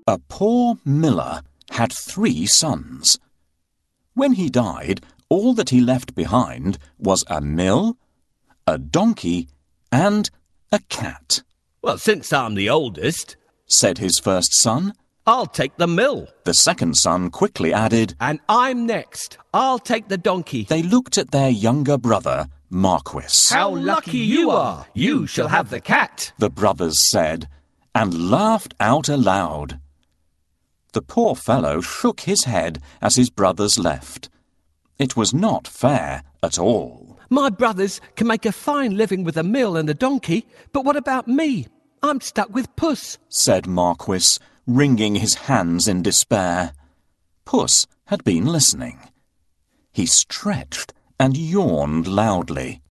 A poor miller had 3 sons. When he died, all that he left behind was a mill, a donkey, and a cat. "Well, since I'm the oldest," said his first son. "I'll take the mill." The second son quickly added, "And I'm next. I'll take the donkey." They looked at their younger brother, Marquis. "How lucky you are! You shall have the cat," the brothers said, and laughed out aloud. The poor fellow shook his head as his brothers left. It was not fair at all. "My brothers can make a fine living with a mill and a donkey, but what about me? I'm stuck with Puss," said Marquis, wringing his hands in despair. Puss had been listening. He stretched and yawned loudly.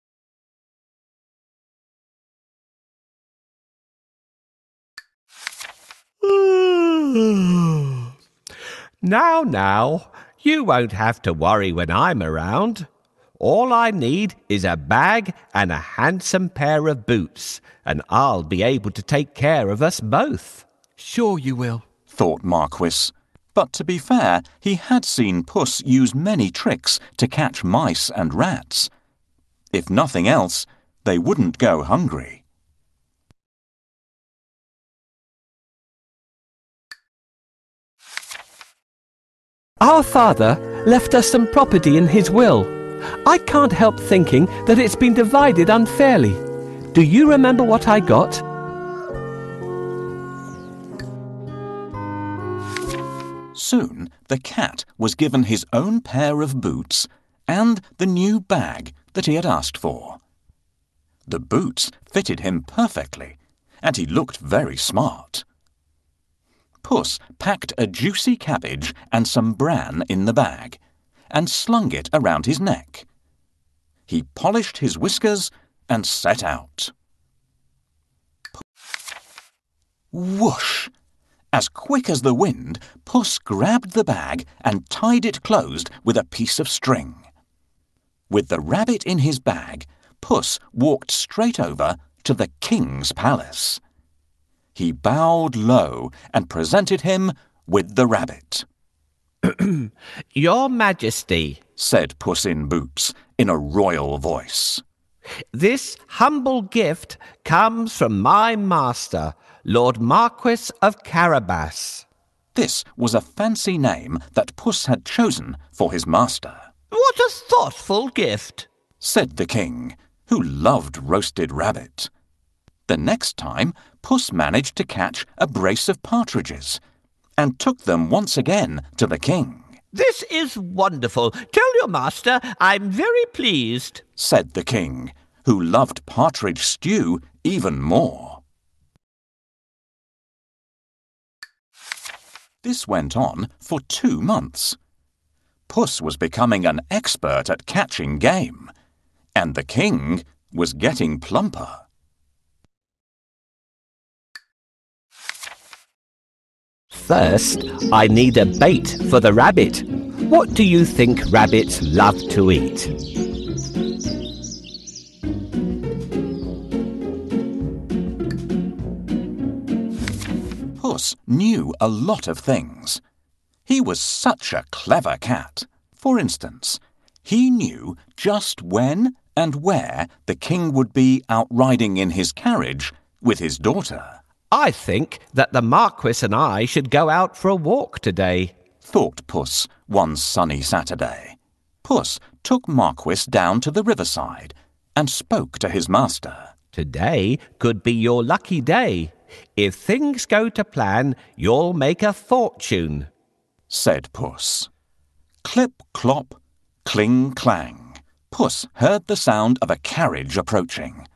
Now, you won't have to worry when I'm around. All I need is a bag and a handsome pair of boots, and I'll be able to take care of us both." "Sure you will," thought Marquis. But to be fair, he had seen Puss use many tricks to catch mice and rats. If nothing else, they wouldn't go hungry. Our father left us some property in his will. I can't help thinking that it's been divided unfairly. Do you remember what I got? Soon the cat was given his own pair of boots and the new bag that he had asked for. The boots fitted him perfectly, and he looked very smart. Puss packed a juicy cabbage and some bran in the bag, and slung it around his neck. He polished his whiskers and set out. Whoosh! As quick as the wind, Puss grabbed the bag and tied it closed with a piece of string. With the rabbit in his bag, Puss walked straight over to the king's palace. He bowed low and presented him with the rabbit. "Your Majesty," said Puss in Boots in a royal voice, "this humble gift comes from my master, Lord Marquis of Carabas." This was a fancy name that Puss had chosen for his master. "What a thoughtful gift," said the king, who loved roasted rabbit. The next time, Puss managed to catch a brace of partridges and took them once again to the king. "This is wonderful. Tell your master I'm very pleased," said the king, who loved partridge stew even more. This went on for 2 months. Puss was becoming an expert at catching game, and the king was getting plumper. "First, I need a bait for the rabbit. What do you think rabbits love to eat?" Puss knew a lot of things. He was such a clever cat. For instance, he knew just when and where the king would be out riding in his carriage with his daughter. "I think that the Marquis and I should go out for a walk today," thought Puss one sunny Saturday. Puss took Marquis down to the riverside and spoke to his master. "Today could be your lucky day. If things go to plan, you'll make a fortune," said Puss. Clip, clop, cling, clang. Puss heard the sound of a carriage approaching.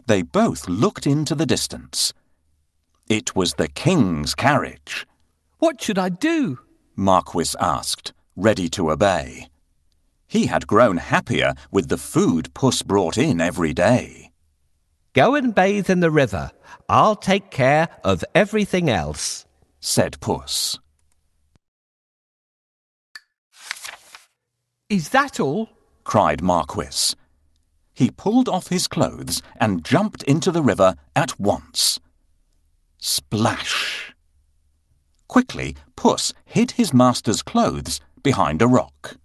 They both looked into the distance. It was the king's carriage. "What should I do?" Marquis asked, ready to obey. He had grown happier with the food Puss brought in every day. "Go and bathe in the river. I'll take care of everything else," said Puss. "Is that all?" cried Marquis. He pulled off his clothes and jumped into the river at once. Splash! Quickly, Puss hid his master's clothes behind a rock.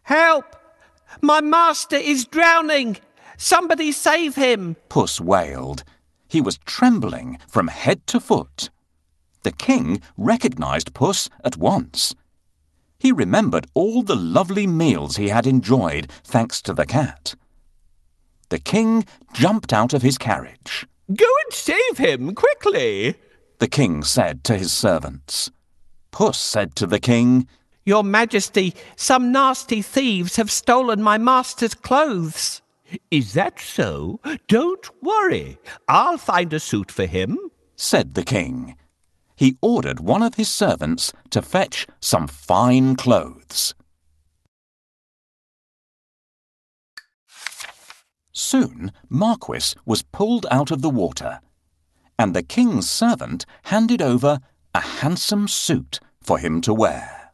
Help! My master is drowning! Somebody save him! Puss wailed. He was trembling from head to foot. The king recognized Puss at once. He remembered all the lovely meals he had enjoyed thanks to the cat. The king jumped out of his carriage. Go and save him, quickly! The king said to his servants. Puss said to the king, Your Majesty, some nasty thieves have stolen my master's clothes. Is that so? Don't worry. I'll find a suit for him, said the king. He ordered one of his servants to fetch some fine clothes. Soon Marquis was pulled out of the water, and the king's servant handed over a handsome suit for him to wear.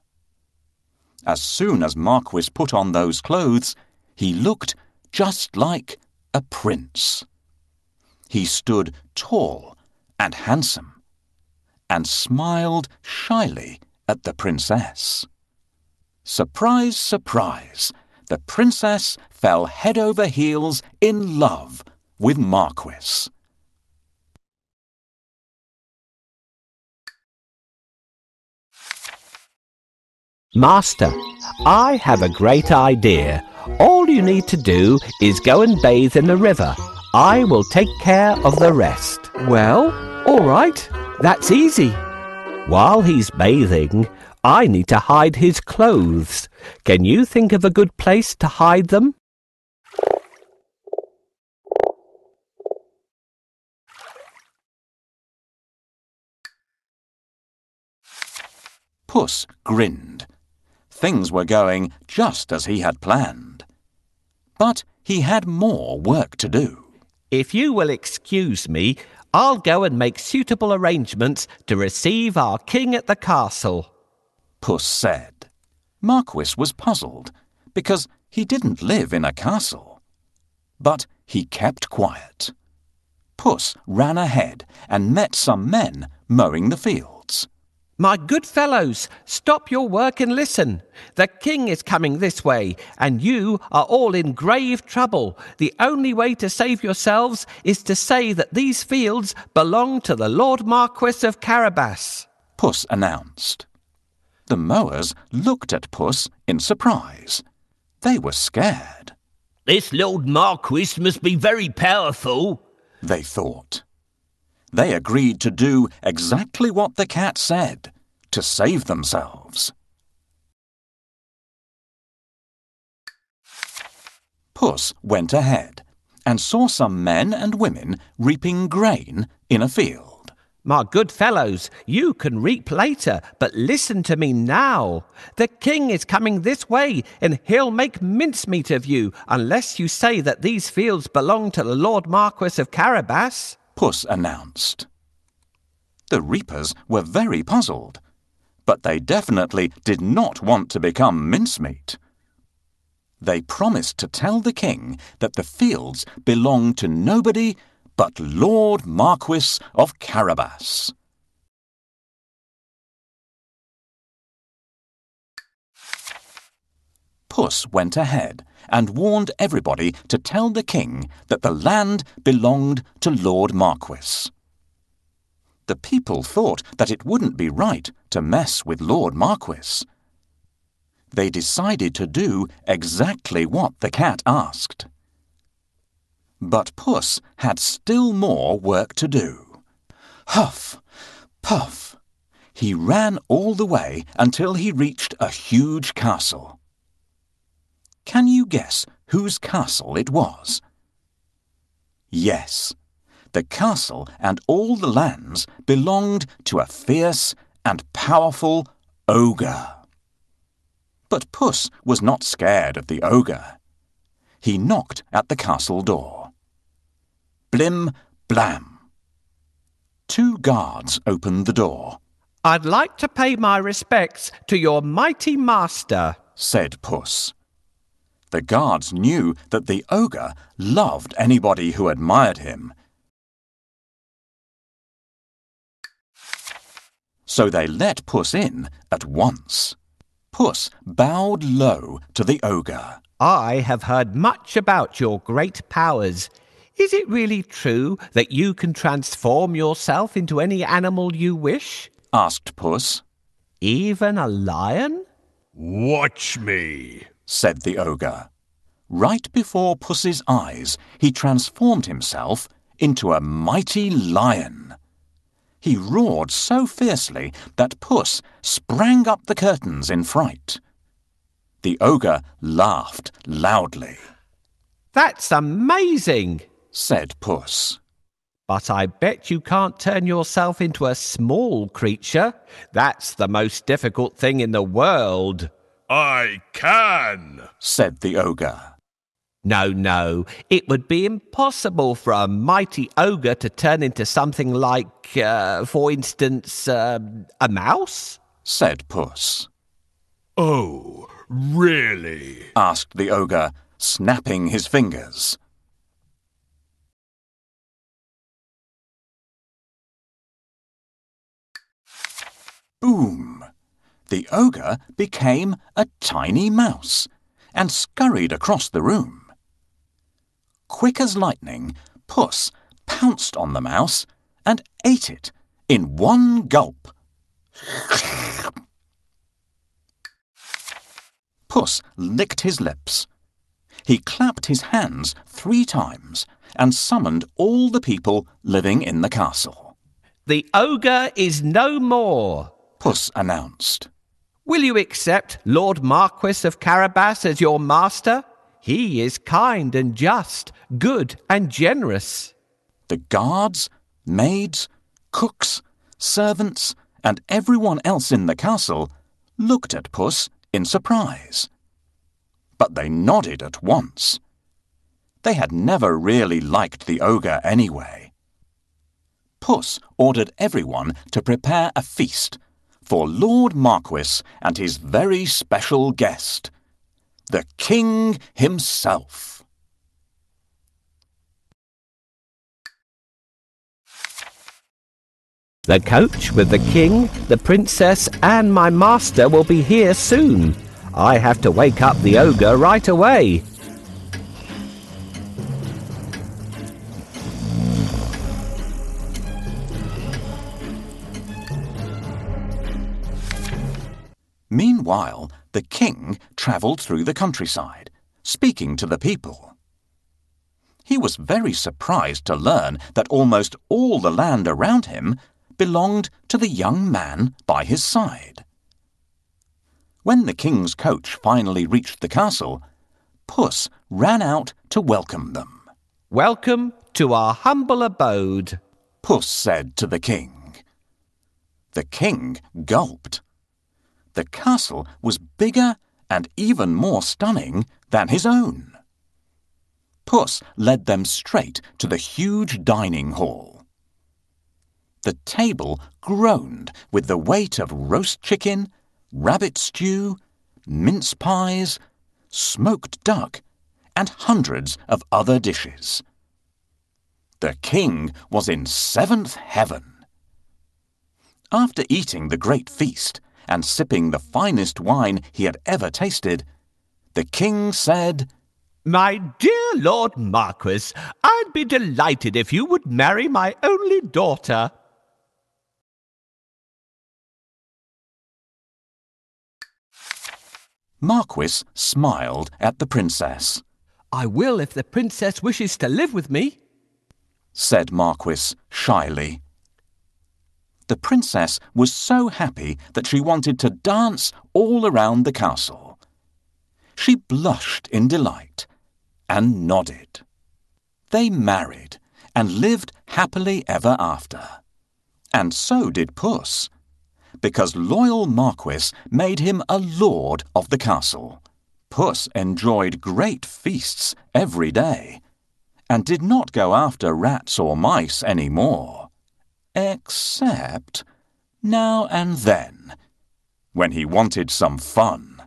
As soon as Marquis put on those clothes, he looked just like a prince. He stood tall and handsome, and smiled shyly at the princess. Surprise, surprise! The princess fell head over heels in love with Marquis. Master, I have a great idea. All you need to do is go and bathe in the river. I will take care of the rest. Well, all right. That's easy. While he's bathing, I need to hide his clothes. Can you think of a good place to hide them? Puss grinned. Things were going just as he had planned. But he had more work to do. If you will excuse me, I'll go and make suitable arrangements to receive our king at the castle, Puss said. Marquis was puzzled because he didn't live in a castle. But he kept quiet. Puss ran ahead and met some men mowing the fields. My good fellows, stop your work and listen. The king is coming this way, and you are all in grave trouble. The only way to save yourselves is to say that these fields belong to the Lord Marquis of Carabas, Puss announced. The mowers looked at Puss in surprise. They were scared. This Lord Marquis must be very powerful, they thought. They agreed to do exactly what the cat said, to save themselves. Puss went ahead and saw some men and women reaping grain in a field. My good fellows, you can reap later, but listen to me now. The king is coming this way, and he'll make mincemeat of you unless you say that these fields belong to the Lord Marquis of Carabas, Puss announced. The reapers were very puzzled, but they definitely did not want to become mincemeat. They promised to tell the king that the fields belonged to nobody but Lord Marquis of Carabas. Puss went ahead and warned everybody to tell the king that the land belonged to Lord Marquis. The people thought that it wouldn't be right to mess with Lord Marquis. They decided to do exactly what the cat asked. But Puss had still more work to do. Huff, puff. He ran all the way until he reached a huge castle. Can you guess whose castle it was? Yes, the castle and all the lands belonged to a fierce and powerful ogre. But Puss was not scared of the ogre. He knocked at the castle door. Blim, blam. 2 guards opened the door. I'd like to pay my respects to your mighty master, said Puss. The guards knew that the ogre loved anybody who admired him. so they let Puss in at once. Puss bowed low to the ogre. I have heard much about your great powers. Is it really true that you can transform yourself into any animal you wish? Asked Puss. Even a lion? Watch me, Said the ogre. Right before Puss's eyes, he transformed himself into a mighty lion. He roared so fiercely that Puss sprang up the curtains in fright. The ogre laughed loudly. That's amazing, Said Puss. but I bet you can't turn yourself into a small creature. That's the most difficult thing in the world. I can. Said the ogre. No, it would be impossible for a mighty ogre to turn into something like, for instance, a mouse? Said Puss. Oh, really? Asked the ogre, snapping his fingers. Boom! The ogre became a tiny mouse and scurried across the room. Quick as lightning, Puss pounced on the mouse and ate it in one gulp. Puss licked his lips. He clapped his hands 3 times and summoned all the people living in the castle. The ogre is no more. Puss announced. Will you accept Lord Marquis of Carabas as your master? He is kind and just, good and generous. The guards, maids, cooks, servants, and everyone else in the castle looked at Puss in surprise. But they nodded at once. They had never really liked the ogre anyway. Puss ordered everyone to prepare a feast for Lord Marquis and his very special guest, the king himself. The coach with the king, the princess, and my master will be here soon. I have to wake up the ogre right away. Meanwhile, the king travelled through the countryside, speaking to the people. He was very surprised to learn that almost all the land around him belonged to the young man by his side. When the king's coach finally reached the castle, Puss ran out to welcome them. Welcome to our humble abode, Puss said to the king. The king gulped. The castle was bigger and even more stunning than his own. Puss led them straight to the huge dining hall. The table groaned with the weight of roast chicken, rabbit stew, mince pies, smoked duck, and hundreds of other dishes. The king was in 7th heaven. After eating the great feast and sipping the finest wine he had ever tasted, the king said, My dear Lord Marquis, I'd be delighted if you would marry my only daughter. Marquis smiled at the princess. I will if the princess wishes to live with me, said Marquis shyly. The princess was so happy that she wanted to dance all around the castle. She blushed in delight and nodded. They married and lived happily ever after. And so did Puss, because loyal Marquis made him a lord of the castle. Puss enjoyed great feasts every day and did not go after rats or mice any more, except now and then, when he wanted some fun.